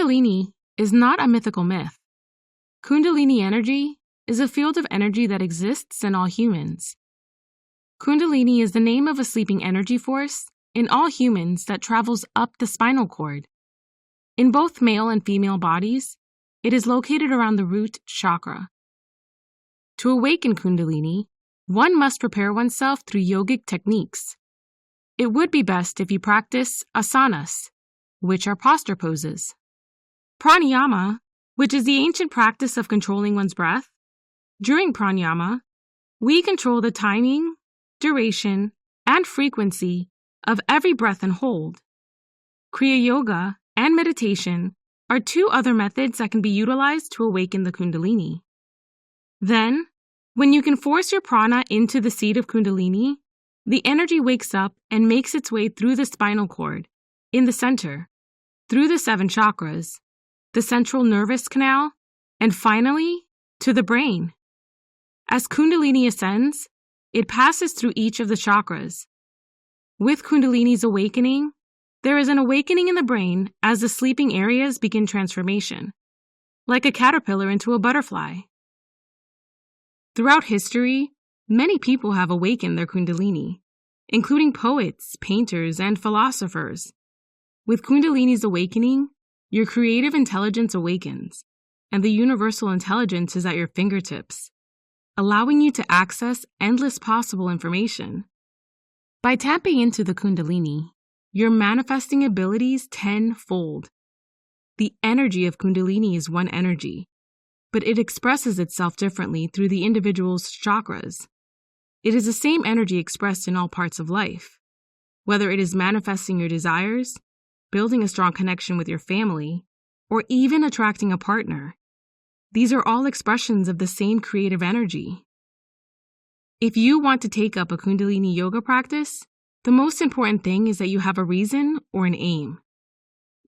Kundalini is not a mythical myth. Kundalini energy is a field of energy that exists in all humans. Kundalini is the name of a sleeping energy force in all humans that travels up the spinal cord. In both male and female bodies, it is located around the root chakra. To awaken Kundalini, one must prepare oneself through yogic techniques. It would be best if you practice asanas, which are posture poses. Pranayama, which is the ancient practice of controlling one's breath. During pranayama, we control the timing, duration, and frequency of every breath and hold. Kriya Yoga and meditation are two other methods that can be utilized to awaken the Kundalini. Then, when you can force your prana into the seat of Kundalini, the energy wakes up and makes its way through the spinal cord, in the center, through the 7 chakras, the central nervous canal, and finally, to the brain. As Kundalini ascends, it passes through each of the chakras. With Kundalini's awakening, there is an awakening in the brain as the sleeping areas begin transformation, like a caterpillar into a butterfly. Throughout history, many people have awakened their Kundalini, including poets, painters, and philosophers. With Kundalini's awakening, your creative intelligence awakens, and the universal intelligence is at your fingertips, allowing you to access endless possible information. By tapping into the Kundalini, you're manifesting abilities 10-fold. The energy of Kundalini is one energy, but it expresses itself differently through the individual's chakras. It is the same energy expressed in all parts of life, whether it is manifesting your desires, building a strong connection with your family, or even attracting a partner. These are all expressions of the same creative energy. If you want to take up a Kundalini yoga practice, the most important thing is that you have a reason or an aim.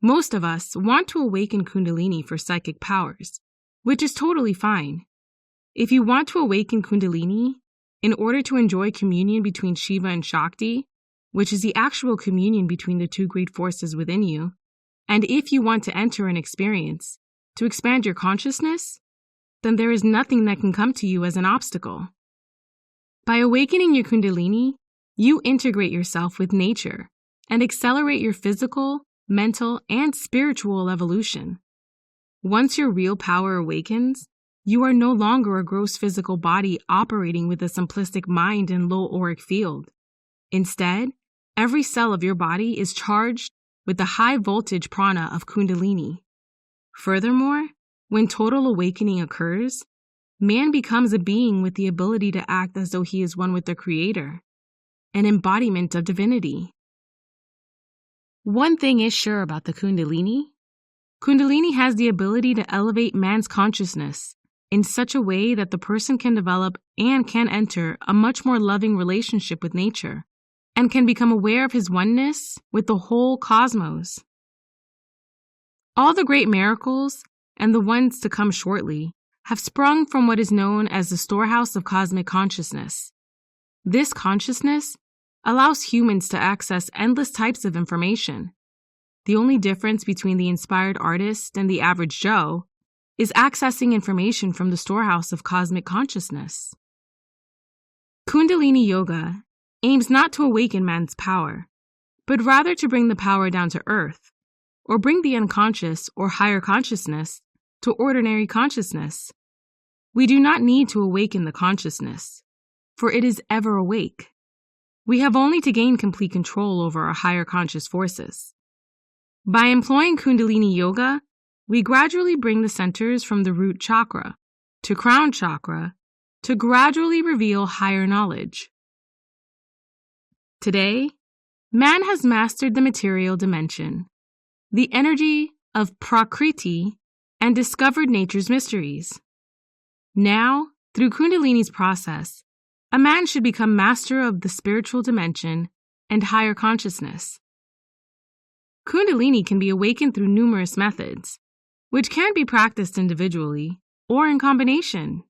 Most of us want to awaken Kundalini for psychic powers, which is totally fine. If you want to awaken Kundalini in order to enjoy communion between Shiva and Shakti, which is the actual communion between the two great forces within you, and if you want to enter an experience to expand your consciousness, then there is nothing that can come to you as an obstacle. By awakening your Kundalini, you integrate yourself with nature and accelerate your physical, mental, and spiritual evolution. Once your real power awakens, you are no longer a gross physical body operating with a simplistic mind and low auric field. Instead, every cell of your body is charged with the high voltage prana of Kundalini. Furthermore, when total awakening occurs, man becomes a being with the ability to act as though he is one with the Creator, an embodiment of divinity. One thing is sure about the Kundalini. Kundalini has the ability to elevate man's consciousness in such a way that the person can develop and can enter a much more loving relationship with nature, and can become aware of his oneness with the whole cosmos. All the great miracles, and the ones to come shortly, have sprung from what is known as the storehouse of cosmic consciousness. This consciousness allows humans to access endless types of information. The only difference between the inspired artist and the average Joe is accessing information from the storehouse of cosmic consciousness. Kundalini Yoga aims not to awaken man's power, but rather to bring the power down to earth, or bring the unconscious or higher consciousness to ordinary consciousness. We do not need to awaken the consciousness, for it is ever awake. We have only to gain complete control over our higher conscious forces. By employing Kundalini Yoga, we gradually bring the centers from the root chakra to crown chakra to gradually reveal higher knowledge. Today, man has mastered the material dimension, the energy of Prakriti, and discovered nature's mysteries. Now, through Kundalini's process, a man should become master of the spiritual dimension and higher consciousness. Kundalini can be awakened through numerous methods, which can be practiced individually or in combination.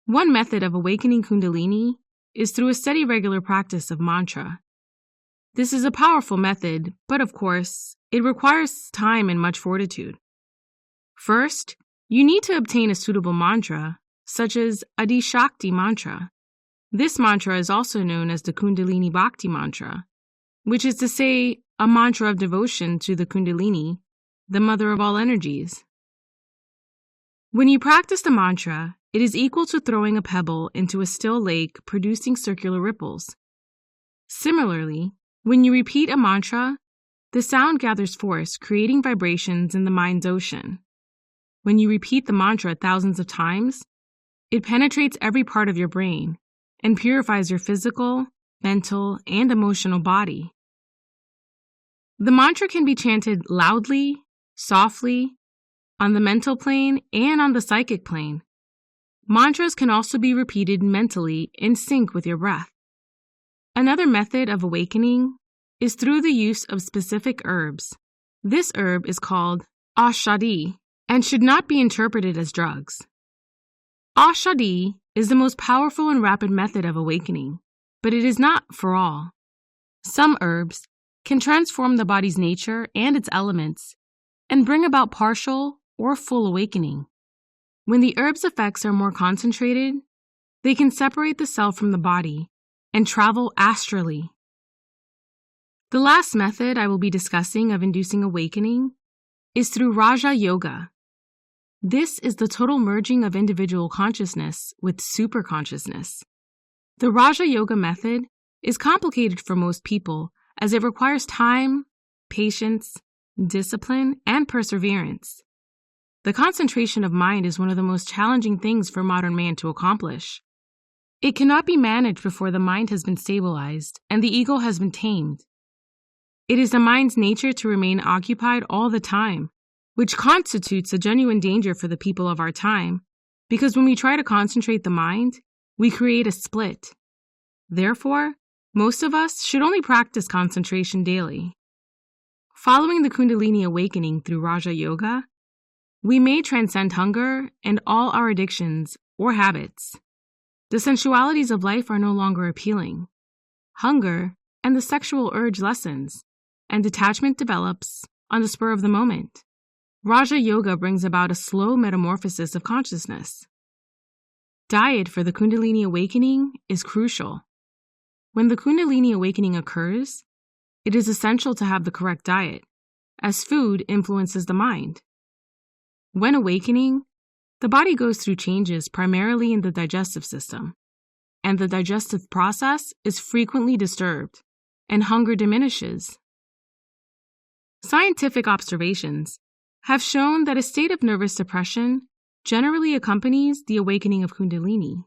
One method of awakening Kundalini is through a steady regular practice of mantra. This is a powerful method, but of course, it requires time and much fortitude. First, you need to obtain a suitable mantra, such as Adi Shakti mantra. This mantra is also known as the Kundalini Bhakti mantra, which is to say, a mantra of devotion to the Kundalini, the mother of all energies. When you practice the mantra, it is equal to throwing a pebble into a still lake producing circular ripples. Similarly, when you repeat a mantra, the sound gathers force, creating vibrations in the mind's ocean. When you repeat the mantra thousands of times, it penetrates every part of your brain and purifies your physical, mental, and emotional body. The mantra can be chanted loudly, softly, on the mental plane, and on the psychic plane. Mantras can also be repeated mentally in sync with your breath. Another method of awakening is through the use of specific herbs. This herb is called Aushadhi and should not be interpreted as drugs. Aushadhi is the most powerful and rapid method of awakening, but it is not for all. Some herbs can transform the body's nature and its elements and bring about partial or full awakening. When the herb's effects are more concentrated, they can separate the self from the body and travel astrally. The last method I will be discussing of inducing awakening is through Raja Yoga. This is the total merging of individual consciousness with superconsciousness. The Raja Yoga method is complicated for most people as it requires time, patience, discipline, and perseverance. The concentration of mind is one of the most challenging things for modern man to accomplish. It cannot be managed before the mind has been stabilized and the ego has been tamed. It is the mind's nature to remain occupied all the time, which constitutes a genuine danger for the people of our time, because when we try to concentrate the mind, we create a split. Therefore, most of us should only practice concentration daily. Following the Kundalini awakening through Raja Yoga, we may transcend hunger and all our addictions or habits. The sensualities of life are no longer appealing. Hunger and the sexual urge lessens, and detachment develops on the spur of the moment. Raja Yoga brings about a slow metamorphosis of consciousness. Diet for the Kundalini awakening is crucial. When the Kundalini awakening occurs, it is essential to have the correct diet, as food influences the mind. When awakening, the body goes through changes primarily in the digestive system, and the digestive process is frequently disturbed, and hunger diminishes. Scientific observations have shown that a state of nervous depression generally accompanies the awakening of Kundalini.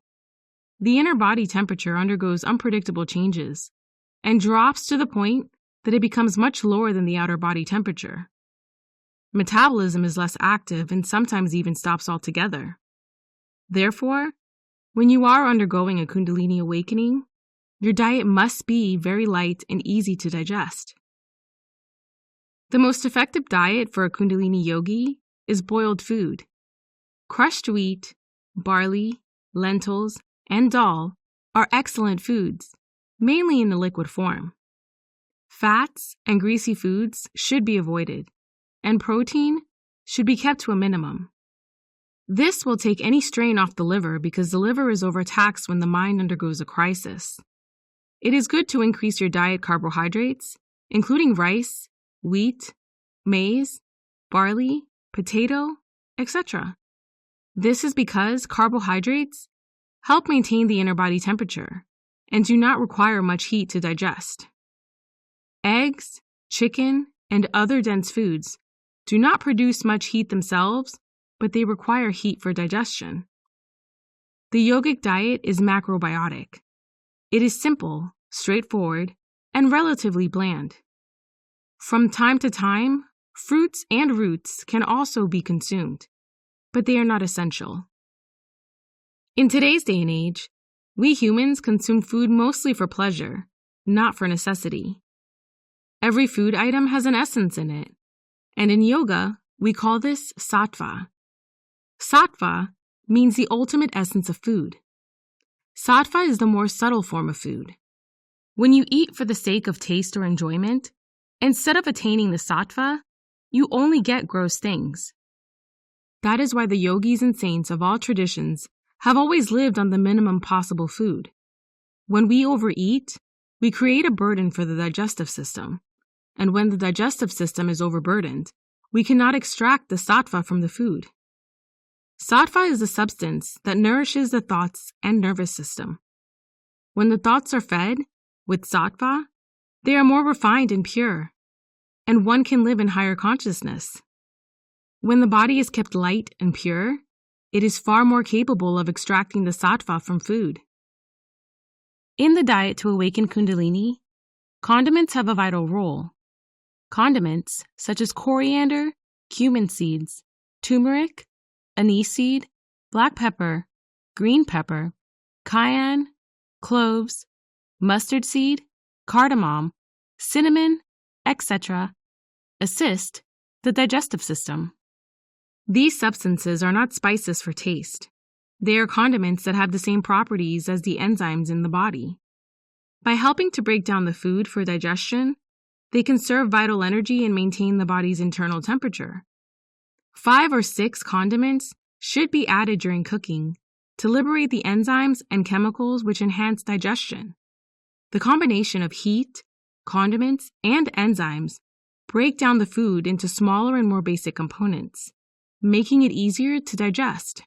The inner body temperature undergoes unpredictable changes and drops to the point that it becomes much lower than the outer body temperature. Metabolism is less active and sometimes even stops altogether. Therefore, when you are undergoing a Kundalini awakening, your diet must be very light and easy to digest. The most effective diet for a Kundalini yogi is boiled food. Crushed wheat, barley, lentils, and dal are excellent foods, mainly in the liquid form. Fats and greasy foods should be avoided, and protein should be kept to a minimum. This will take any strain off the liver because the liver is overtaxed when the mind undergoes a crisis. It is good to increase your diet carbohydrates, including rice, wheat, maize, barley, potato, etc. This is because carbohydrates help maintain the inner body temperature and do not require much heat to digest. Eggs, chicken, and other dense foods do not produce much heat themselves, but they require heat for digestion. The yogic diet is macrobiotic. It is simple, straightforward, and relatively bland. From time to time, fruits and roots can also be consumed, but they are not essential. In today's day and age, we humans consume food mostly for pleasure, not for necessity. Every food item has an essence in it, and in yoga, we call this sattva. Sattva means the ultimate essence of food. Sattva is the more subtle form of food. When you eat for the sake of taste or enjoyment, instead of attaining the sattva, you only get gross things. That is why the yogis and saints of all traditions have always lived on the minimum possible food. When we overeat, we create a burden for the digestive system. And when the digestive system is overburdened, we cannot extract the sattva from the food. Sattva is the substance that nourishes the thoughts and nervous system. When the thoughts are fed with sattva, they are more refined and pure, and one can live in higher consciousness. When the body is kept light and pure, it is far more capable of extracting the sattva from food. In the diet to awaken Kundalini, condiments have a vital role. Condiments such as coriander, cumin seeds, turmeric, anise seed, black pepper, green pepper, cayenne, cloves, mustard seed, cardamom, cinnamon, etc., assist the digestive system. These substances are not spices for taste. They are condiments that have the same properties as the enzymes in the body. By helping to break down the food for digestion, they conserve vital energy and maintain the body's internal temperature. 5 or 6 condiments should be added during cooking to liberate the enzymes and chemicals which enhance digestion. The combination of heat, condiments, and enzymes break down the food into smaller and more basic components, making it easier to digest.